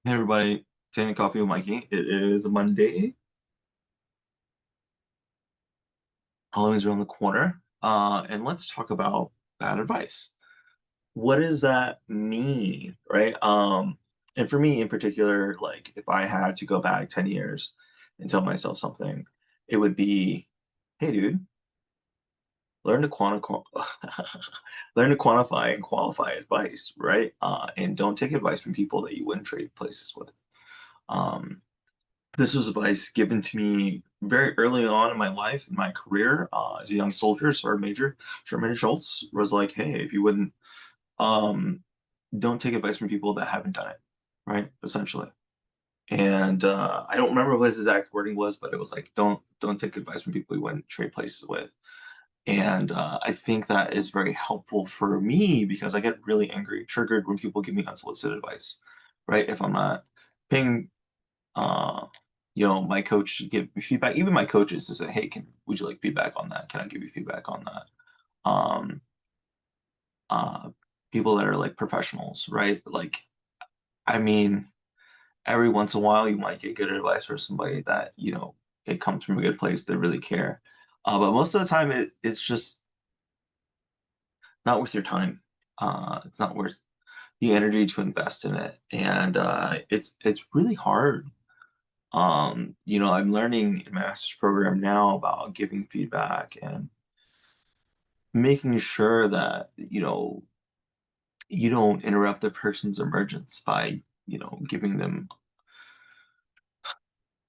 Hey everybody, Tanning Coffee with Mikey. It is a Monday. Halloween's around the corner. And let's talk about bad advice. What does that mean, right? And for me in particular, like if I had to go back 10 years and tell myself something, it would be, hey dude, learn to quantify learn to quantify and qualify advice, right? And don't take advice from people that you wouldn't trade places with. Um, This was advice given to me very early on in my life, in my career, as a young soldier. Sergeant Major Schultz was like, "Hey, if you wouldn't, um, don't take advice from people that haven't done it, right? Essentially." And I don't remember what his exact wording was, but it was like, "Don't take advice from people you wouldn't trade places with." And I think that is very helpful for me because I get really angry, triggered when people give me unsolicited advice, right? If I'm not paying uh, my coach should give me feedback. Even my coaches to say, "Hey, can would you like feedback on that? Can I give you feedback on that?" Um, uh, People that are like professionals, right? Like, I mean, every once in a while you might get good advice from somebody that it comes from a good place. They really care, but most of the time it's just not worth your time. It's not worth the energy to invest in it, and it's really hard. I'm learning in my master's program now about giving feedback and making sure that, you don't interrupt the person's emergence by, giving them,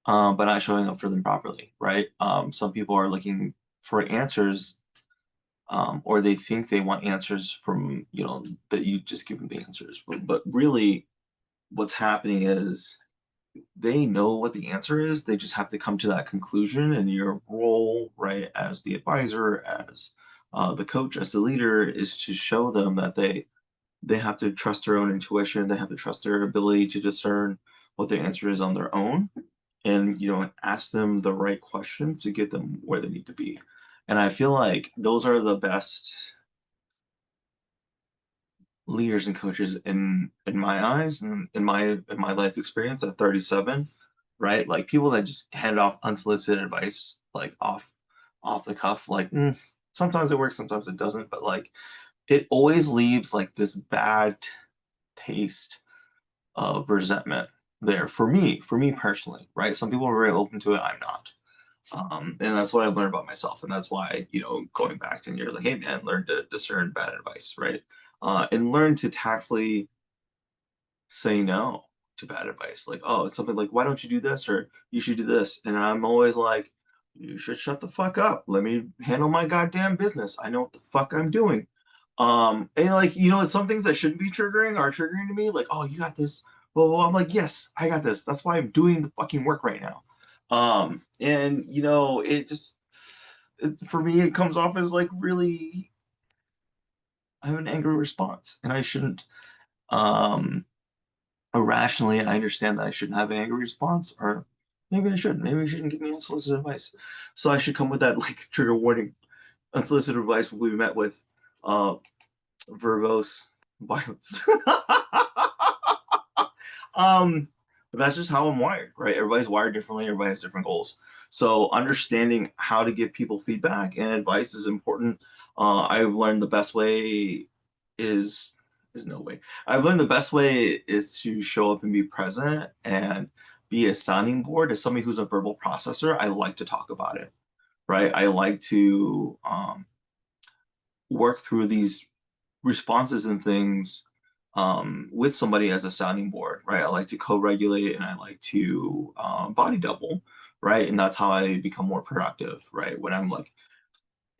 by not showing up for them properly, right? Some people are looking for answers, or they think they want answers from, that you just give them the answers. But really, what's happening is they know what the answer is. They just have to come to that conclusion. And your role, right, as the advisor, as the coach, as the leader, is to show them that they have to trust their own intuition. They have to trust their ability to discern what the answer is on their own, and ask them the right questions to get them where they need to be. And I feel like those are the best leaders and coaches in my eyes and in my life experience at 37, right? Like people that just hand off unsolicited advice, like off the cuff, like sometimes it works, sometimes it doesn't, but like it always leaves like this bad taste of resentment there for me personally, right? Some people are very open to it, I'm not. And that's what I've learned about myself. And that's why, going back 10 years, like, hey man, learn to discern bad advice, right? And learn to tactfully say no to bad advice. Like, oh, it's something like, why don't you do this? Or you should do this. And I'm always like, you should shut the fuck up. Let me handle my goddamn business. I know what the fuck I'm doing. And like, some things that shouldn't be triggering are triggering to me. Like, oh, you got this. Well, I'm like, yes, I got this. That's why I'm doing the fucking work right now. And for me, it comes off as like really, I have an angry response, and I shouldn't. Um, Irrationally, I understand that I shouldn't have an angry response, or maybe I should. Maybe you shouldn't give me unsolicited advice. So I should come with that like trigger warning. Unsolicited advice will be met with uh, verbose violence. um, but that's just how I'm wired, right? Everybody's wired differently. Everybody has different goals. So understanding how to give people feedback and advice is important. I've learned the best way is is no way. I've learned the best way is to show up and be present and be a sounding board. As somebody who's a verbal processor, I like to talk about it, right? I like to work through these responses and things with somebody as a sounding board, right? I like to co-regulate and I like to body double, right? And that's how I become more productive, right? When I'm like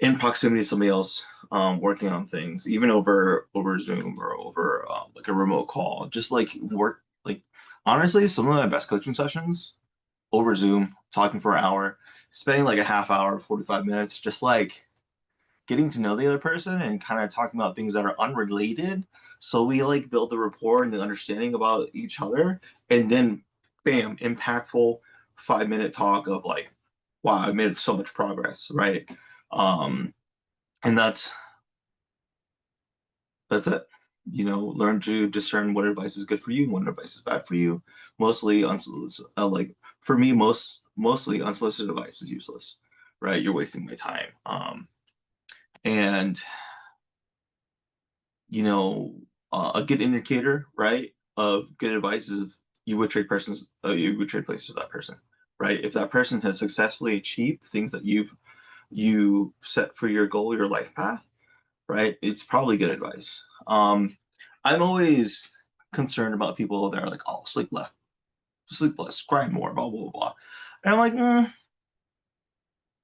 in proximity to somebody else working on things, even over Zoom or over like a remote call, just like work. Like honestly, some of my best coaching sessions over Zoom, talking for an hour, spending like a half hour, 45 minutes, just like getting to know the other person and kind of talking about things that are unrelated. So we like build the rapport and the understanding about each other. And then, bam, impactful 5 minute talk of like, wow, I made so much progress, right? Um, and that's it. learn to discern what advice is good for you, what advice is bad for you. Mostly unsolicited, like for me, mostly unsolicited advice is useless, right? You're wasting my time. And you know, a good indicator, right, of good advice is if you would trade places with that person, right? If that person has successfully achieved things that you set for your goal, your life path, right? It's probably good advice. I'm always concerned about people that are like, "Oh, sleep less, cry more, blah blah blah," and I'm like,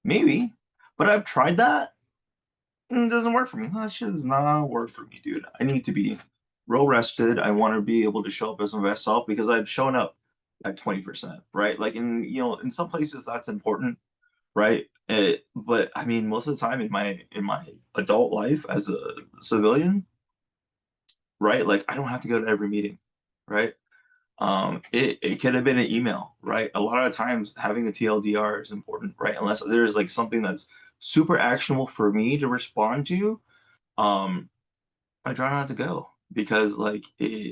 maybe, but I've tried that. It doesn't work for me. That shit does not work for me, dude. I need to be real rested. I want to be able to show up as my best self because I've shown up at 20%, right? Like in some places that's important, right? But I mean, most of the time in my adult life as a civilian, right? Like I don't have to go to every meeting, right? It could have been an email, right? A lot of times having a TLDR is important, right? Unless there's like something that's super actionable for me to respond to, um, I try not to go because like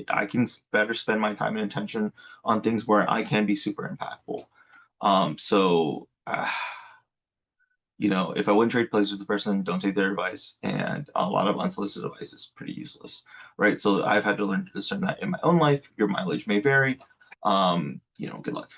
I can better spend my time and attention on things where I can be super impactful. So if I wouldn't trade places with the person, don't take their advice, and a lot of unsolicited advice is pretty useless, right? So I've had to learn to discern that in my own life. Your mileage may vary. Good luck.